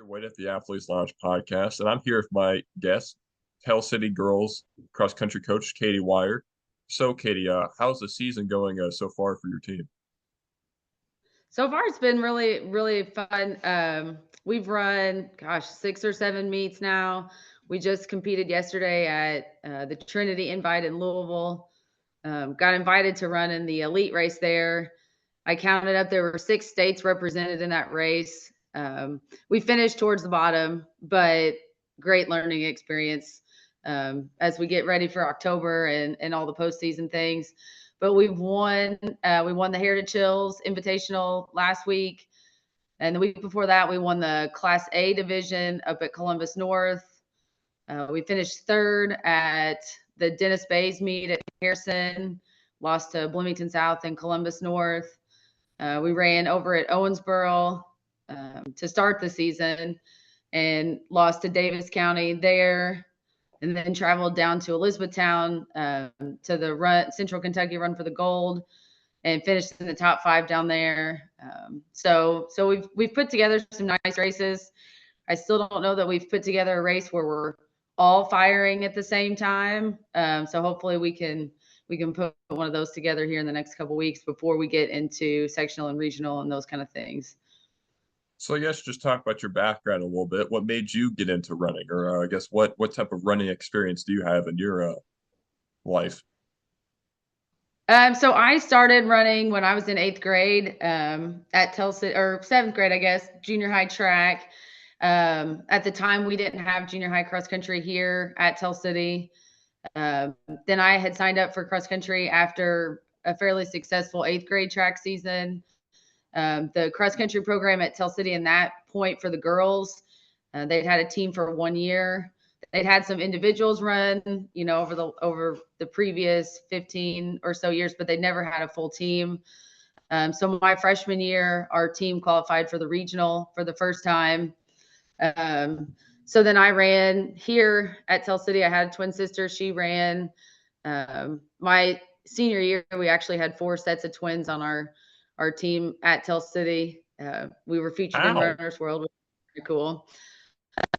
White at the Athletes Lounge podcast, and I'm here with my guest, Tell City Girls cross country coach Katie Weyer. So, Katie, how's the season going so far for your team? So far, it's been really, really fun. We've run, 6 or 7 meets now. We just competed yesterday at the Trinity Invite in Louisville. Got invited to run in the elite race there. I counted up, there were 6 states represented in that race. We finished towards the bottom, but great learning experience as we get ready for October and all the postseason things. But we won the Heritage Hills Invitational last week. And the week before that, we won the Class A division up at Columbus North. We finished third at the Dennis Bays meet at Harrison, lost to Bloomington South and Columbus North. We ran over at Owensboro to start the season and lost to Davis County there, and then traveled down to Elizabethtown to the Central Kentucky Run for the Gold, and finished in the top 5 down there. So we've put together some nice races. I still don't know that we've put together a race where we're all firing at the same time. So hopefully we can put one of those together here in the next couple of weeks before we get into sectional and regional and those kind of things. So, I guess just talk about your background a little bit. What made you get into running, or I guess what type of running experience do you have in your life? So I started running when I was in 8th grade at Telsey, or 7th grade, I guess, junior high track. At the time, we didn't have junior high cross country here at Tell City. Then I had signed up for cross country after a fairly successful 8th grade track season. The cross country program at Tell City in that point for the girls, they'd had a team for 1 year. They'd had some individuals run, over the previous 15 or so years, but they never had a full team. So my freshman year, our team qualified for the regional for the first time. So then I ran here at Tell City. I had a twin sister. She ran. My senior year, we actually had 4 sets of twins on our team at Tell City. We were featured in Ow. Runner's World, which was pretty cool.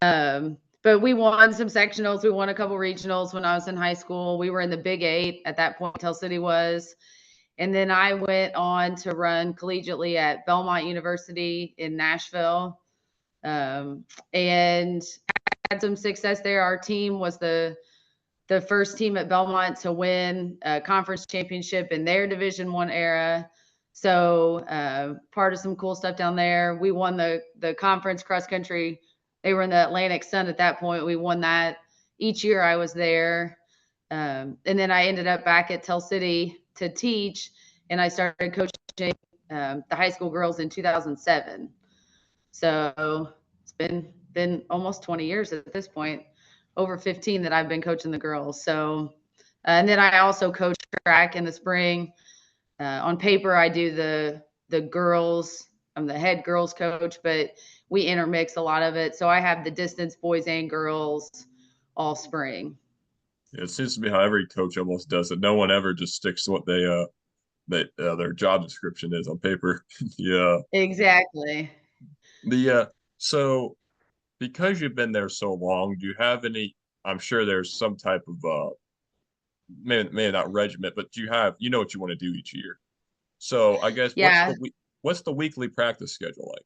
But we won some sectionals. We won a couple regionals when I was in high school. We were in the Big 8 at that point, Tell City was. And then I went on to run collegiately at Belmont University in Nashville, and had some success there. Our team was the first team at Belmont to win a conference championship in their Division I era. So part of some cool stuff down there. We won the conference cross country. They were in the Atlantic Sun at that point. We won that each year I was there. And then I ended up back at Tell City to teach, and I started coaching the high school girls in 2007. So it's been almost 20 years at this point, over 15 that I've been coaching the girls. So, and then I also coach track in the spring. On paper, I do the girls. I'm the head girls coach, but we intermix a lot of it. So I have the distance boys and girls all spring. Yeah, it seems to be how every coach almost does it. No one ever just sticks to what their job description is on paper. Yeah. Exactly. So because you've been there so long, do you have any? I'm sure there's some type of maybe not regiment, but do you know what you want to do each year? So I guess Yeah. what's the weekly practice schedule like?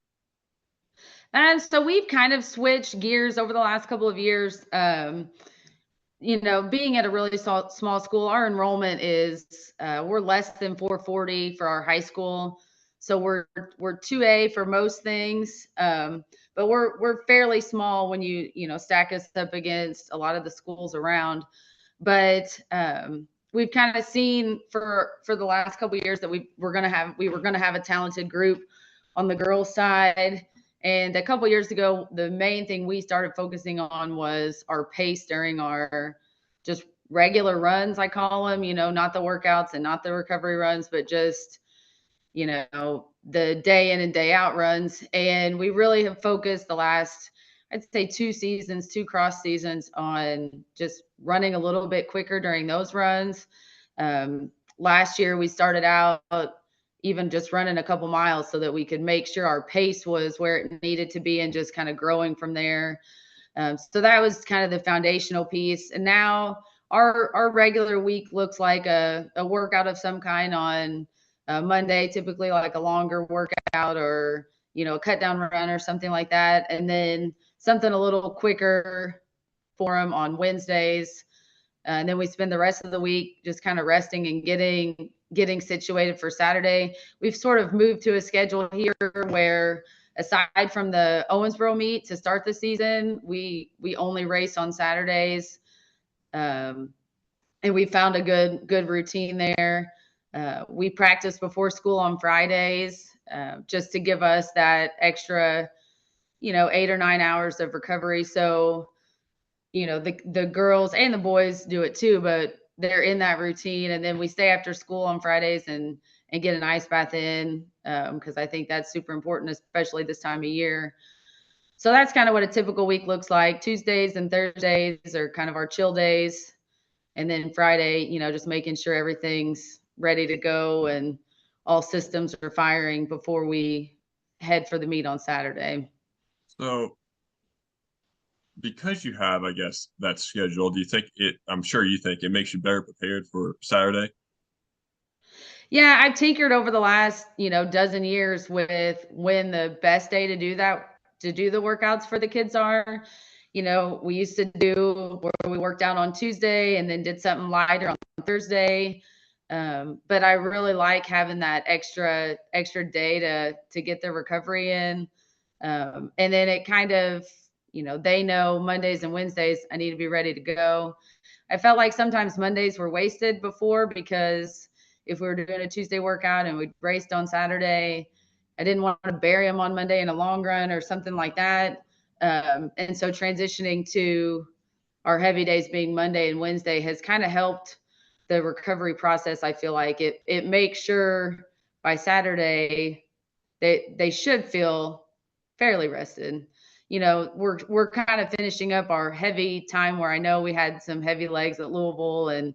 And so we've kind of switched gears over the last couple of years. Being at a really small school, our enrollment is we're less than 440 for our high school. So we're 2A for most things. But we're fairly small when you stack us up against a lot of the schools around. But we've kind of seen for the last couple of years that we were going to have a talented group on the girls' side. And a couple of years ago, the main thing we started focusing on was our pace during our just regular runs, I call them, not the workouts and not the recovery runs, but just, the day in and day out runs. And we really have focused the last, I'd say 2 cross seasons on just running a little bit quicker during those runs. Last year, we started out even just running a couple miles so that we could make sure our pace was where it needed to be and just kind of growing from there. So that was kind of the foundational piece. And now our regular week looks like a workout of some kind on Monday, typically like a longer workout or, a cut down run or something like that. And then something a little quicker for them on Wednesdays. And then we spend the rest of the week just kind of resting and getting situated for Saturday. We've sort of moved to a schedule here where aside from the Owensboro meet to start the season, we only race on Saturdays. And we found a good routine there. We practice before school on Fridays, just to give us that extra, 8 or 9 hours of recovery. So, the girls and the boys do it too, but they're in that routine. And then we stay after school on Fridays and get an ice bath in, because I think that's super important, especially this time of year. So that's kind of what a typical week looks like. Tuesdays and Thursdays are kind of our chill days. And then Friday, just making sure everything's ready to go and all systems are firing before we head for the meet on Saturday. So because you have, I guess, that schedule, do you think I'm sure you think it makes you better prepared for Saturday? Yeah, I've tinkered over the last, dozen years with when the best day to do the workouts for the kids are. We used to do where we worked out on Tuesday and then did something lighter on Thursday. But I really like having that extra day to get the recovery in. And then it kind of, they know Mondays and Wednesdays I need to be ready to go. I felt like sometimes Mondays were wasted before because if we were doing a Tuesday workout and we raced on Saturday, I didn't want to bury them on Monday in a long run or something like that. And so transitioning to our heavy days being Monday and Wednesday has kind of helped the recovery process. I feel like it makes sure by Saturday they should feel fairly rested. We're kind of finishing up our heavy time where I know we had some heavy legs at Louisville and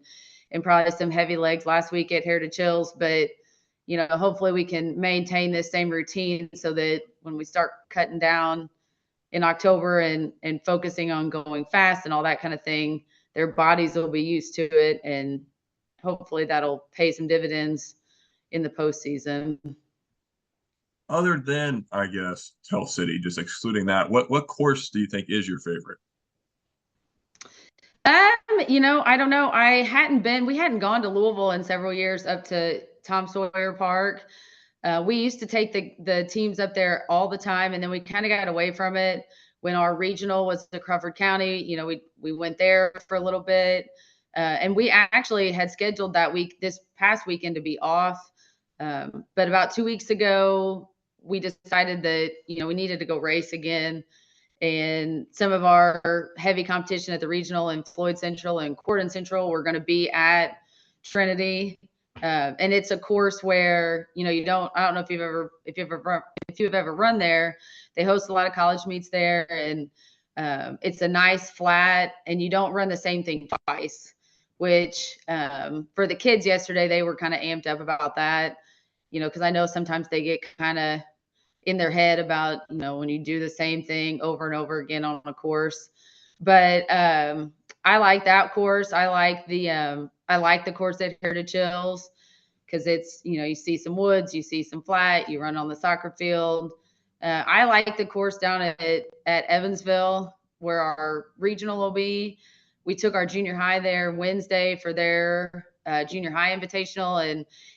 probably some heavy legs last week at Heritage Hills, but hopefully we can maintain this same routine so that when we start cutting down in October and focusing on going fast and all that kind of thing, their bodies will be used to it, and hopefully that'll pay some dividends in the postseason. Other than, I guess, Tell City, just excluding that, what course do you think is your favorite? I don't know. We hadn't gone to Louisville in several years up to Tom Sawyer Park. We used to take the teams up there all the time, and then we kind of got away from it when our regional was to Crawford County. We went there for a little bit, and we actually had scheduled this past weekend to be off. But about 2 weeks ago, we decided that we needed to go race again. And some of our heavy competition at the regional and Floyd Central and Corden Central were going to be at Trinity. And it's a course where, I don't know if you've ever run there. They host a lot of college meets there, and it's a nice flat, and you don't run the same thing twice, which for the kids yesterday, they were kind of amped up about that, because I know sometimes they get kind of in their head about, when you do the same thing over and over again on a course. But I like that course. I like the course at Heritage Hills because it's, you see some woods, you see some flat, you run on the soccer field. I like the course down at Evansville where our regional will be. We took our junior high there Wednesday for their junior high invitational,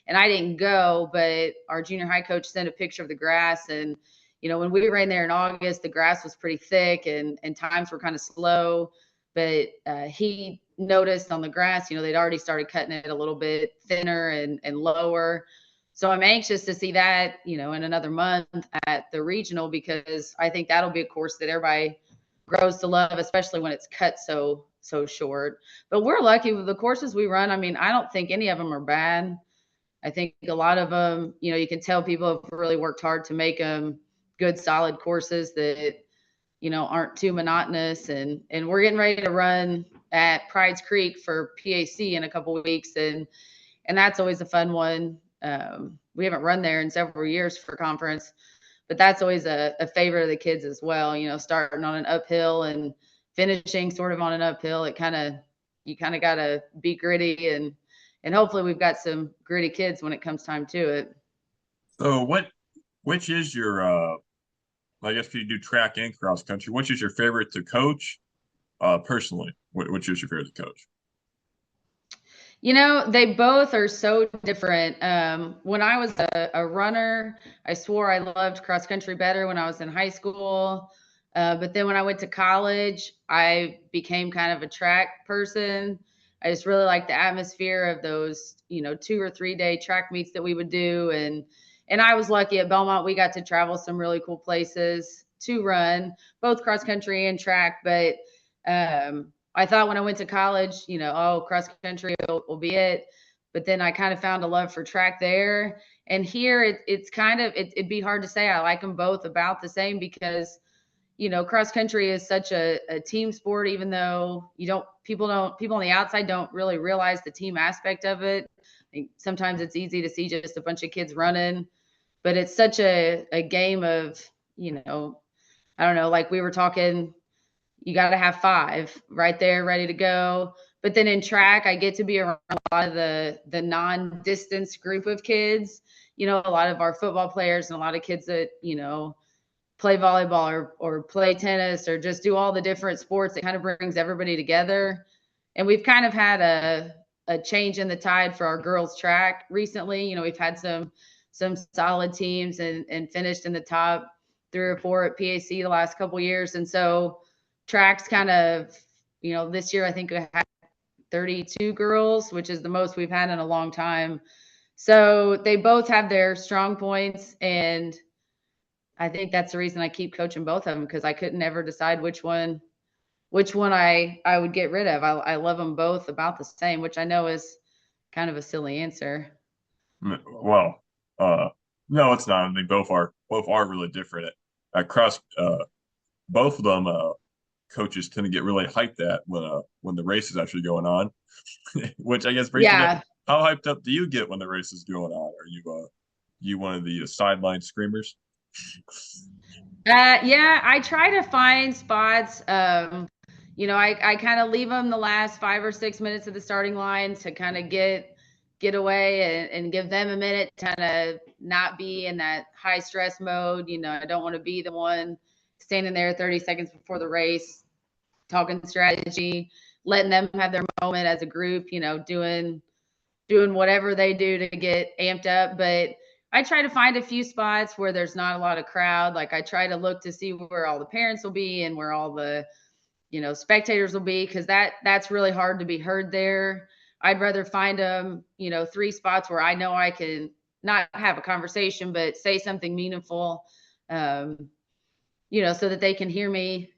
and I didn't go, but our junior high coach sent a picture of the grass. And when we ran there in August, the grass was pretty thick and times were kind of slow, but he noticed on the grass, they'd already started cutting it a little bit thinner and lower. So I'm anxious to see that, in another month at the regional, because I think that'll be a course that everybody grows to love, especially when it's cut so short. But we're lucky with the courses we run. I mean, I don't think any of them are bad. I think a lot of them, you can tell people have really worked hard to make them good, solid courses that, aren't too monotonous. And we're getting ready to run at Pride's Creek for PAC in a couple of weeks. And that's always a fun one. we haven't run there in several years for conference, but that's always a favorite of the kids as well. Starting on an uphill and finishing sort of on an uphill. You kind of got to be gritty, and hopefully we've got some gritty kids when it comes time to it. So which is your I guess if you do track and cross country, which is your favorite to coach? Personally, which is your favorite to coach? They both are so different. When I was a runner, I swore I loved cross country better when I was in high school. But then when I went to college, I became kind of a track person. I just really liked the atmosphere of those, 2 or 3 day track meets that we would do. And I was lucky at Belmont, we got to travel some really cool places to run, both cross country and track. But I thought when I went to college, cross country will be it. But then I kind of found a love for track there. And here it's kind of, it'd be hard to say I like them both about the same because, cross country is such a team sport, even though people on the outside don't really realize the team aspect of it. I think sometimes it's easy to see just a bunch of kids running, but it's such a game of, I don't know, like we were talking, you got to have 5 right there ready to go. But then in track, I get to be around a lot of the non-distance group of kids, a lot of our football players and a lot of kids that, play volleyball or play tennis or just do all the different sports. It kind of brings everybody together. And we've kind of had a change in the tide for our girls track recently. We've had some solid teams and finished in the top 3 or 4 at PAC the last couple of years. And so track's kind of, this year I think we had 32 girls, which is the most we've had in a long time. So they both have their strong points, and I think that's the reason I keep coaching both of them, because I couldn't ever decide which one I would get rid of. I love them both about the same, which I know is kind of a silly answer. Well, no, it's not. I mean, both are really different. At cross, both of them coaches tend to get really hyped at when the race is actually going on, which I guess brings me up. Yeah. How hyped up do you get when the race is going on? Are you one of the sideline screamers? Yeah, I try to find spots. I kind of leave them the last 5 or 6 minutes of the starting line to kind of get away and give them a minute to kind of not be in that high stress mode. I don't want to be the one standing there 30 seconds before the race talking strategy, letting them have their moment as a group, doing whatever they do to get amped up. But I try to find a few spots where there's not a lot of crowd. Like I try to look to see where all the parents will be and where all the, spectators will be, because that's really hard to be heard there. I'd rather find them, 3 spots where I know I can not have a conversation, but say something meaningful, so that they can hear me.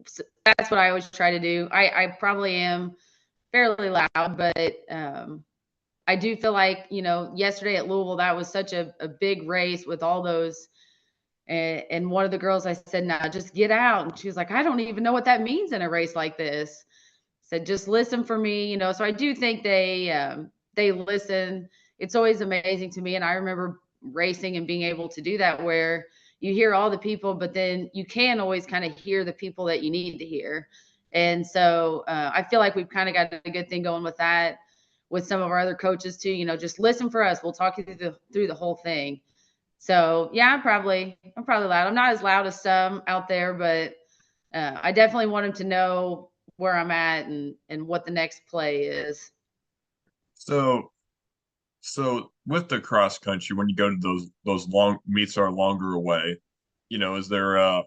So that's what I always try to do. I probably am fairly loud, but I do feel like, yesterday at Louisville, that was such a big race with all those. And one of the girls, I said, now just get out. And she was like, I don't even know what that means in a race like this. I said, just listen for me, So I do think they listen. It's always amazing to me. And I remember racing and being able to do that, where you hear all the people, but then you can always kind of hear the people that you need to hear. And so I feel like we've kind of got a good thing going with that, with some of our other coaches too. Just listen for us. We'll talk you through the whole thing. So yeah, I'm probably loud. I'm not as loud as some out there, but I definitely want them to know where I'm at and what the next play is. So with the cross country, when you go to those long meets are longer away, is there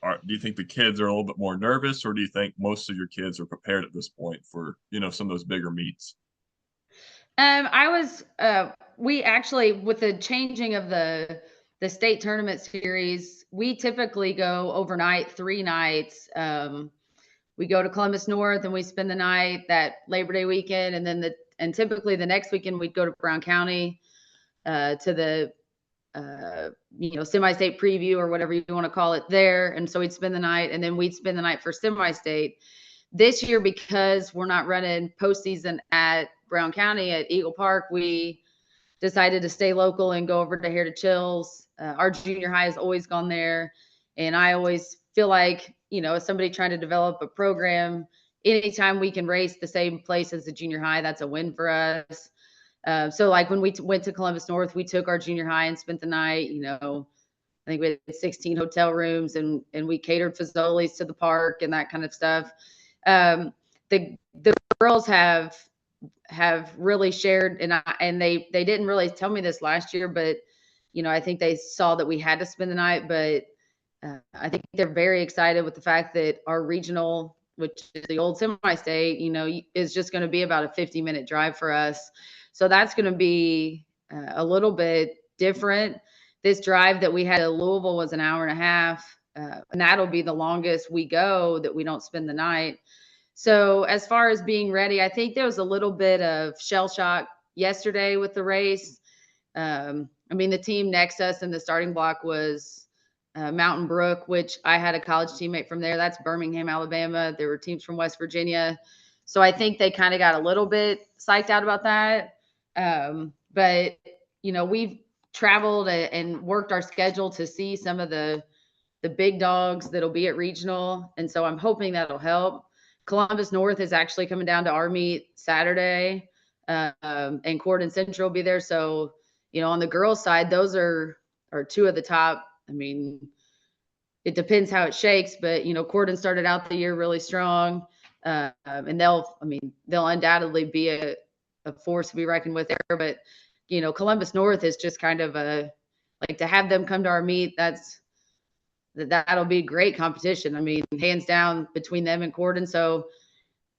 do you think the kids are a little bit more nervous, or do you think most of your kids are prepared at this point for, some of those bigger meets? We actually, with the changing of the state tournament series, we typically go overnight, 3 nights. We go to Columbus North and we spend the night that Labor Day weekend, and then typically the next weekend we'd go to Brown County to the semi-state preview or whatever you want to call it there. And so we'd spend the night, and then we'd spend the night for semi-state. This year, because we're not running postseason at Brown County at Eagle Park, we decided to stay local and go over to Here to Chills. Our junior high has always gone there. And I always feel like, as somebody trying to develop a program, anytime we can race the same place as the junior high, that's a win for us. So like when we went to Columbus North, we took our junior high and spent the night. I think we had 16 hotel rooms, and we catered Fazoli's to the park and that kind of stuff. The girls have really shared, and they didn't really tell me this last year, but I think they saw that we had to spend the night. But I think they're very excited with the fact that our regional, which is the old semi-state, is just going to be about a 50-minute drive for us. So that's going to be a little bit different. This drive that we had to Louisville was an hour and a half, and that'll be the longest we go that we don't spend the night. So as far as being ready, I think there was a little bit of shell shock yesterday with the race. I mean, the team next to us in the starting block was Mountain Brook, which I had a college teammate from there. That's Birmingham, Alabama. There were teams from West Virginia. So I think they kind of got a little bit psyched out about that. But, we've traveled and worked our schedule to see some of the big dogs that'll be at regional. And so I'm hoping that'll help. Columbus North is actually coming down to our meet Saturday, and Corden Central will be there. So, on the girls' side, those are two of the top. I mean, it depends how it shakes, but Corden started out the year really strong, and they'll undoubtedly be a force to be reckoned with there. But Columbus North is just kind of to have them come to our meet. That'll be great competition. I mean, hands down between them and Corden. So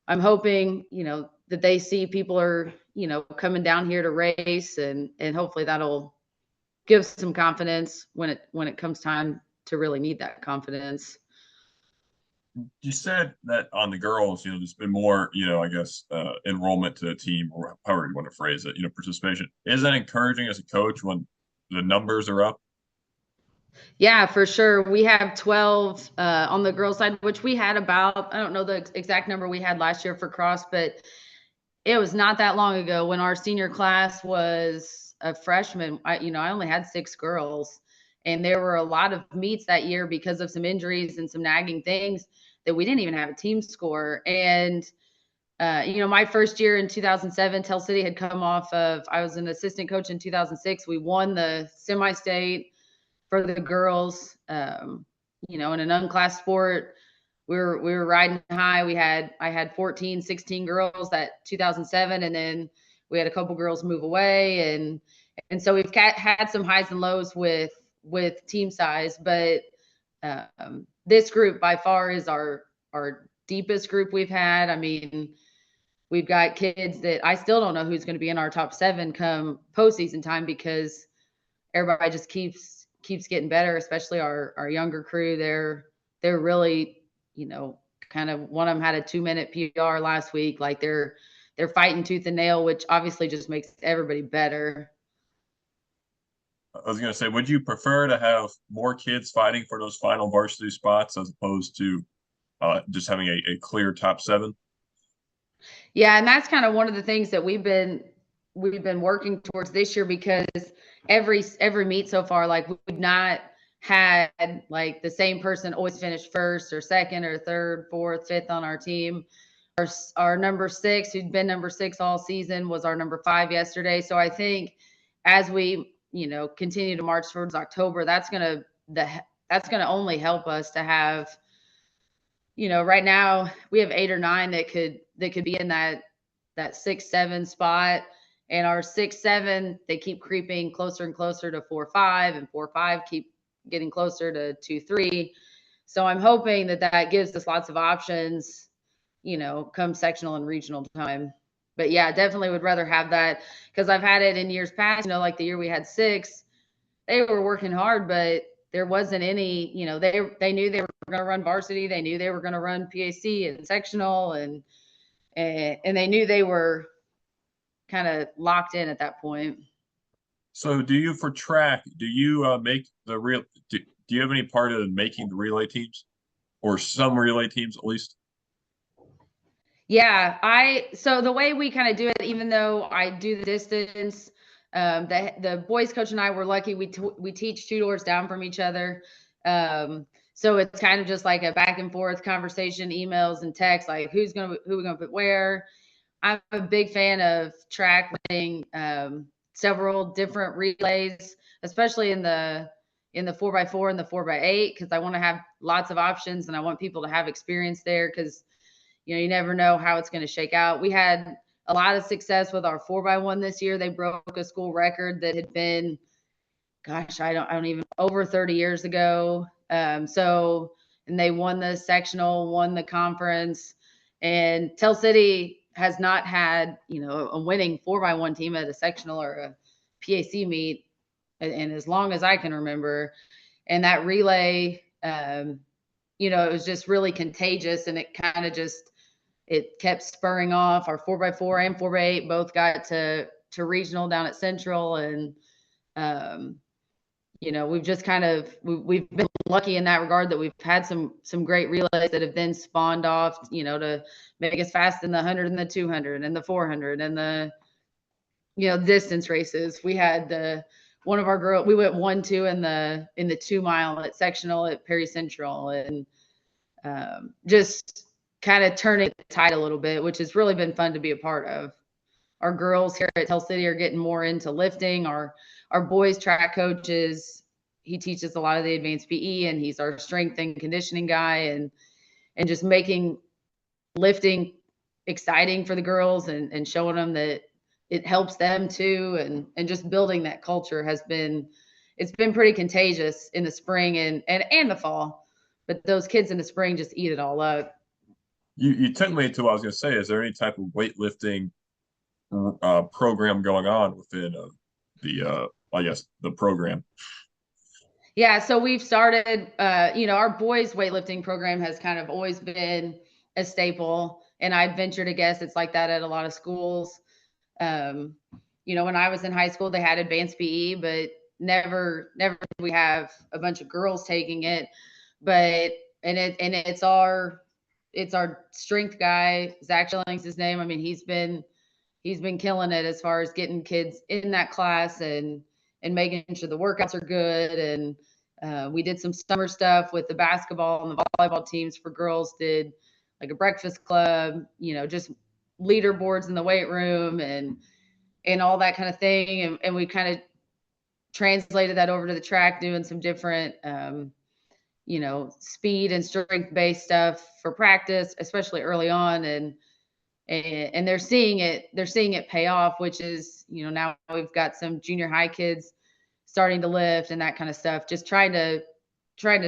I'm hoping, that they see people are, coming down here to race, and hopefully that'll give some confidence when it comes time to really need that confidence. You said that on the girls, there's been more, I guess, enrollment to the team, or however you want to phrase it, participation. Is that encouraging as a coach when the numbers are up? Yeah, for sure. We have 12 on the girls' side, which we had about, I don't know the exact number we had last year for cross, but it was not that long ago when our senior class was a freshman. I only had 6 girls, and there were a lot of meets that year because of some injuries and some nagging things that we didn't even have a team score. And my first year in 2007, Tell City had come off of, I was an assistant coach in 2006. We won the semi-state for the girls, in an unclassed sport. We were riding high. I had 14, 16 girls that 2007, and then we had a couple girls move away, and so we've had some highs and lows with team size, but this group by far is our deepest group we've had. I mean, we've got kids that I still don't know who's going to be in our top 7 come postseason time, because everybody just keeps getting better, especially our younger crew. They're really, kind of, one of them had a 2-minute PR last week. Like they're fighting tooth and nail, which obviously just makes everybody better. I was going to say, would you prefer to have more kids fighting for those final varsity spots as opposed to just having a clear top 7? Yeah, and that's kind of one of the things that we've been working towards this year, because every meet so far, like we've not had like the same person always finish first or second or third, fourth, fifth on our team. Our number 6, who'd been number 6 all season, was our number 5 yesterday. So I think as we, continue to march towards October, that's gonna only help us to have, right now we have 8 or 9 that could be in that 6-7 spot, and our 6-7, they keep creeping closer and closer to 4-5, and 4-5 keep getting closer to 2-3. So I'm hoping that gives us lots of options, come sectional and regional time. But yeah, definitely would rather have that, because I've had it in years past, like the year we had 6, they were working hard, but there wasn't any, they knew they were going to run varsity. They knew they were going to run PAC and sectional, and they knew they were kind of locked in at that point. So do you, for track, do you make the real, do you have any part of making the relay teams, or some relay teams at least? Yeah, so the way we kind of do it, even though I do the distance, The boys coach and I were lucky. We teach 2 doors down from each other. So it's kind of just like a back and forth conversation, emails and texts, like who we gonna put where. I'm a big fan of track running, several different relays, especially in the 4x4 and the 4x8, because I want to have lots of options and I want people to have experience there because you never know how it's going to shake out. We had a lot of success with our 4x1 this year. They broke a school record that had been, gosh, I don't even, over 30 years ago. And they won the sectional, won the conference, and Tell City has not had, a winning 4x1 team at a sectional or a PAC meet, and as long as I can remember. And that relay, it was just really contagious, and it kind of just it kept spurring off. Our 4x4 and 4x8 both got to regional down at Central, and um, we've just we've been lucky in that regard that we've had some great relays that have then spawned off, to make us fast in the 100 and the 200 and the 400 and the distance races. We had the one of our girls, we went 1-2 in the 2 mile at sectional at Perry Central, and just kind of turning the tide a little bit, which has really been fun to be a part of. Our girls here at Tell City are getting more into lifting. Our boys track coaches, he teaches a lot of the advanced PE, and he's our strength and conditioning guy, and just making lifting exciting for the girls, and showing them that it helps them too, and just building that culture it's been pretty contagious in the spring and the fall. But those kids in the spring just eat it all up. You took me to what I was going to say. Is there any type of weightlifting program going on within the I guess the program? Yeah, so we've started, our boys weightlifting program has kind of always been a staple, and I'd venture to guess it's like that at a lot of schools. Um, when I was in high school, they had advanced PE, but never did we have a bunch of girls taking it. But it's our strength guy, Zach Schilling's his name. I mean, he's been killing it as far as getting kids in that class, and making sure the workouts are good. And we did some summer stuff with the basketball and the volleyball teams for girls, did like a breakfast club, just leaderboards in the weight room, and all that kind of thing. And we kind of translated that over to the track, doing some different speed and strength based stuff for practice, especially early on. And they're seeing it pay off, which is, now we've got some junior high kids starting to lift and that kind of stuff, just trying to turn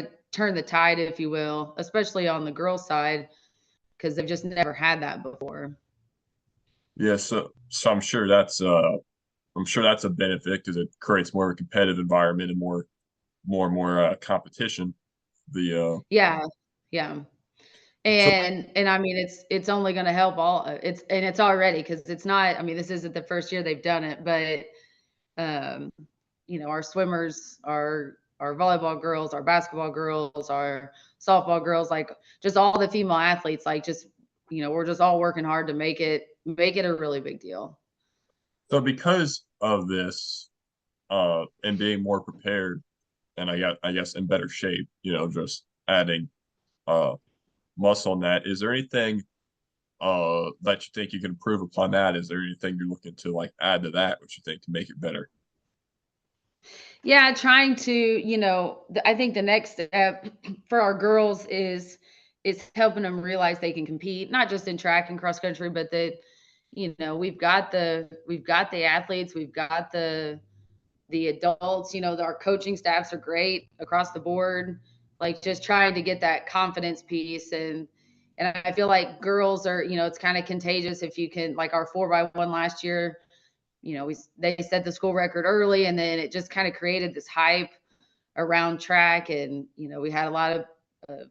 the tide, if you will, especially on the girls side, because they've just never had that before. Yeah, so I'm sure that's a benefit because it creates more of a competitive environment and more competition. The Yeah, yeah. so And I mean, it's only going to help all it's already, because it's not, I mean, this isn't the first year they've done it, but um, our swimmers, our volleyball girls, our basketball girls, our softball girls, like just all the female athletes, like just, we're just all working hard to make it a really big deal. so because of this, and being more prepared, and I guess in better shape, just adding uh muscle on that. Is there anything that you think you can improve upon that? Is there anything you're looking to like add to that, which you think to make it better? Yeah, trying to, I think the next step for our girls is helping them realize they can compete, not just in track and cross country, but that, we've got the athletes, we've got the adults, our coaching staffs are great across the board. Like just trying to get that confidence piece, and I feel like girls are, it's kind of contagious if you can, like our 4x1 last year, they set the school record early, and then it just kind of created this hype around track. And we had a lot of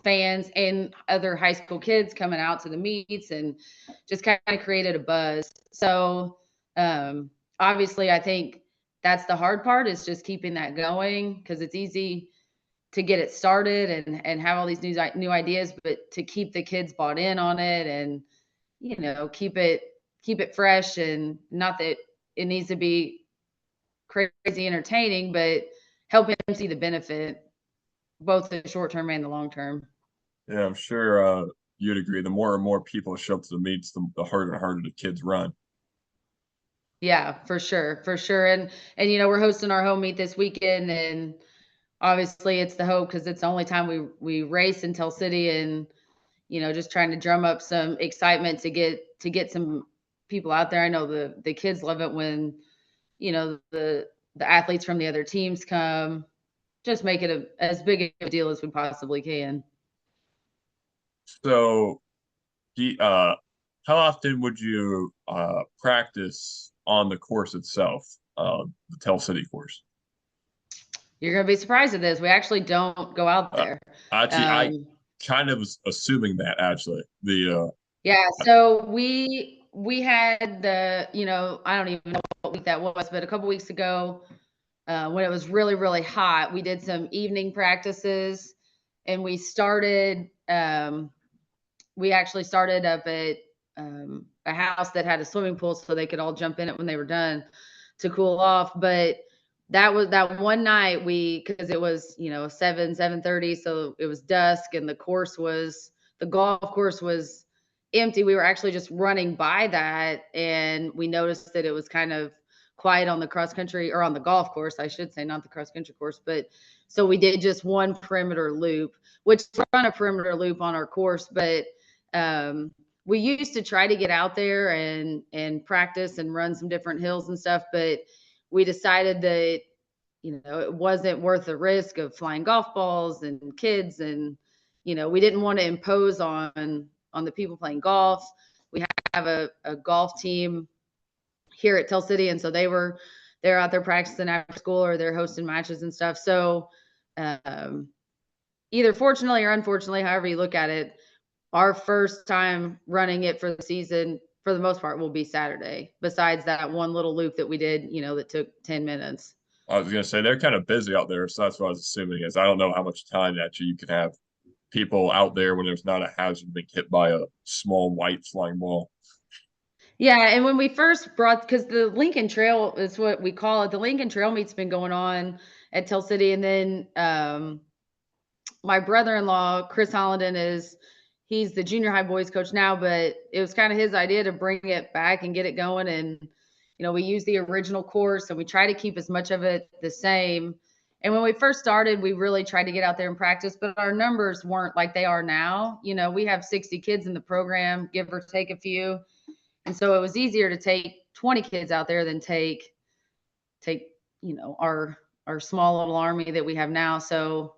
fans and other high school kids coming out to the meets, and just kind of created a buzz. So obviously I think that's the hard part, is just keeping that going, because it's easy to get it started and have all these new ideas, but to keep the kids bought in on it, and keep it fresh. And not that it needs to be crazy entertaining, but helping them see the benefit, both the short term and the long term. Yeah, I'm sure you'd agree. The more and more people show up to the meets, the harder and harder the kids run. Yeah, for sure. And we're hosting our home meet this weekend, and obviously it's the hope because it's the only time we race in Tell City, and just trying to drum up some excitement to get some people out there. I know the kids love it when the athletes from the other teams come. Just make it as big a deal as we possibly can. So, how often would you practice on the course itself, the Tell City course? You're gonna be surprised at this. We actually don't go out Uh, there. Actually, I Um, kind of was assuming that actually the yeah, so we had I don't even know what week that was, but a couple weeks ago, when it was really, really hot, we did some evening practices, and we actually started up at a house that had a swimming pool so they could all jump in it when they were done to cool off. But that was that one night because it was 7:30, so it was dusk, and the golf course was empty. We were actually just running by that, and we noticed that it was kind of quiet on the cross country, or on the golf course, I should say, not the cross country course. But so we did just one perimeter loop, which run a perimeter loop on our course. But we used to try to get out there and practice and run some different hills and stuff, but we decided that it wasn't worth the risk of flying golf balls and kids, and we didn't want to impose on the people playing golf. We have a golf team here at Tell City, and so they're out there practicing after school, or they're hosting matches and stuff. So um, either fortunately or unfortunately, however you look at it, our first time running it for the season, for the most part, will be Saturday, besides that one little loop that we did, that took 10 minutes. I was gonna say they're kind of busy out there, so that's what I was assuming is I don't know how much time actually you can have people out there when there's not a hazard being hit by a small white flying ball. Yeah, and when we first brought, because the Lincoln Trail is what we call it, the Lincoln Trail meet's been going on at Tell City, and then my brother-in-law, Chris Hollenden, he's the junior high boys coach now, but it was kind of his idea to bring it back and get it going. And, we use the original course, and we try to keep as much of it the same. And when we first started, we really tried to get out there and practice, but our numbers weren't like they are now. We have 60 kids in the program, give or take a few. And so it was easier to take 20 kids out there than take our small little army that we have now. So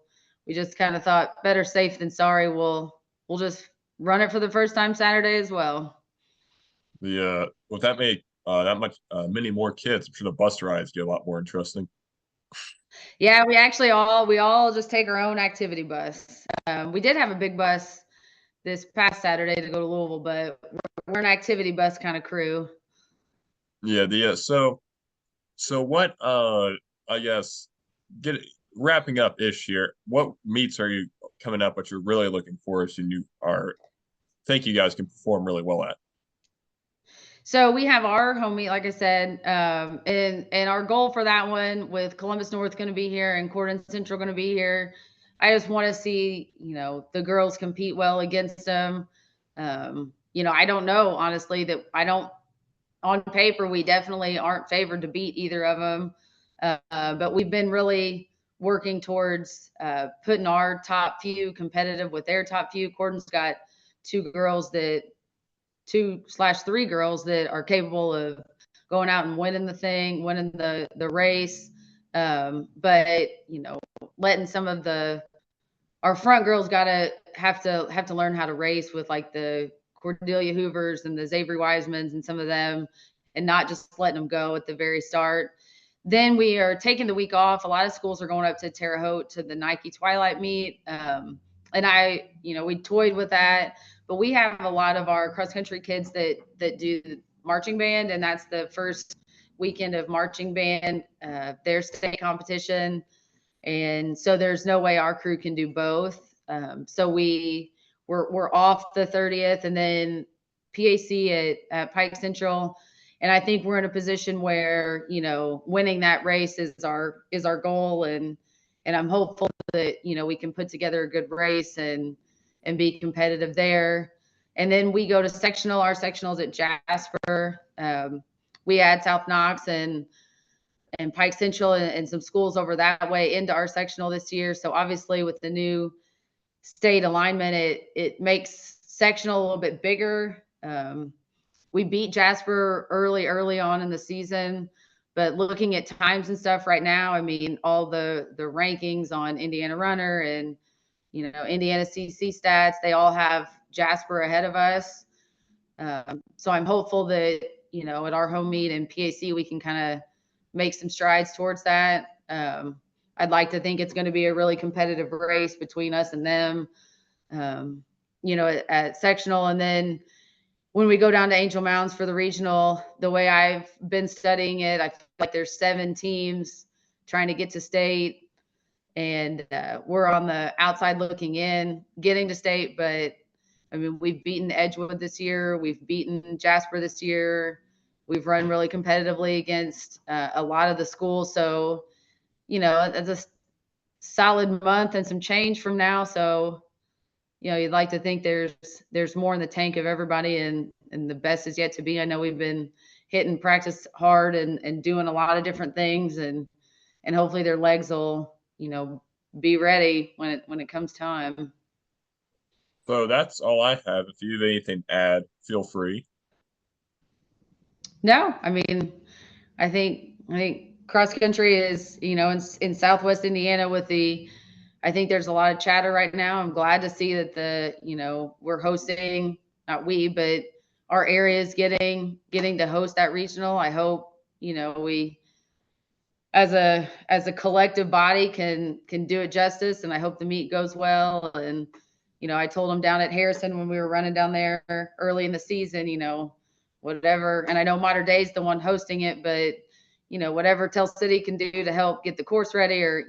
we just kind of thought, better safe than sorry. We'll just run it for the first time Saturday as well. The with that many that much many more kids, I'm sure the bus rides get a lot more interesting. Yeah, we all just take our own activity bus. We did have a big bus this past Saturday to go to Louisville, but we're an activity bus kind of crew. Yeah, the so what I guess get wrapping up ish here. What meets are you coming up? What you're really looking for is you are think you guys can perform really well at. So we have our home meet, like I said, and our goal for that one, with Columbus North going to be here and Corden Central going to be here. I just want to see, the girls compete well against them. I don't know, honestly, that I don't, on paper, we definitely aren't favored to beat either of them. But we've been really working towards putting our top few competitive with their top few. Corden's got two girls that 2/3 girls that are capable of going out and winning the race. But letting some of our front girls have to learn how to race with, like, the Cordelia Hoovers and the Xavier Wisemans and some of them, and not just letting them go at the very start. Then we are taking the week off. A lot of schools are going up to Terre Haute to the Nike Twilight meet. We toyed with that, but we have a lot of our cross country kids that do marching band, and that's the first weekend of marching band, their state competition. And so there's no way our crew can do both. So we're off the 30th, and then PAC at Pike Central. And I think we're in a position where, winning that race is our goal. And I'm hopeful that, we can put together a good race and be competitive there. And then we go to sectional. Our sectionals at Jasper. We add South Knox and Pike Central and some schools over that way into our sectional this year. So obviously with the new state alignment, it makes sectional a little bit bigger. We beat Jasper early on in the season, but looking at times and stuff right now, I mean, all the rankings on Indiana Runner and Indiana CC stats, they all have Jasper ahead of us. So I'm hopeful that at our home meet in PAC we can kind of make some strides towards that. I'd like to think it's going to be a really competitive race between us and them. At sectional, and then when we go down to Angel Mounds for the regional, the way I've been studying it, I feel like there's 7 teams trying to get to state, and we're on the outside looking in, getting to state. But I mean, we've beaten Edgewood this year, we've beaten Jasper this year, we've run really competitively against a lot of the schools. So, it's a solid month and some change from now. So, you'd like to think there's more in the tank of everybody, and the best is yet to be. I know we've been hitting practice hard and doing a lot of different things, and hopefully their legs will, be ready when it comes time. So that's all I have. If you have anything to add, feel free. No, I mean, I think cross country is, in Southwest Indiana with I think there's a lot of chatter right now. I'm glad to see that we're hosting, not we, but our area is getting to host that regional. I hope, we as a collective body can do it justice, and I hope the meet goes well. And I told them down at Harrison when we were running down there early in the season, whatever. And I know Modern Day is the one hosting it, but whatever Tell City can do to help get the course ready, or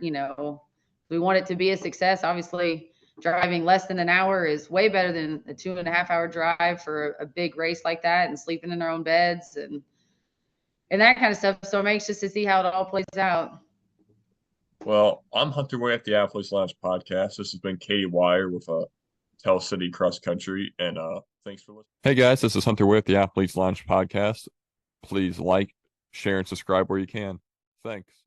we want it to be a success. Obviously, driving less than an hour is way better than a 2.5 hour drive for a big race like that, and sleeping in our own beds and that kind of stuff. So I'm anxious to see how it all plays out. Well, I'm Hunter Way at the Athletes Lounge podcast. This has been Katie Weyer with Tell City Cross Country, and thanks for listening. Hey guys, this is Hunter Way at the Athletes Lounge podcast. Please like, share, and subscribe where you can. Thanks.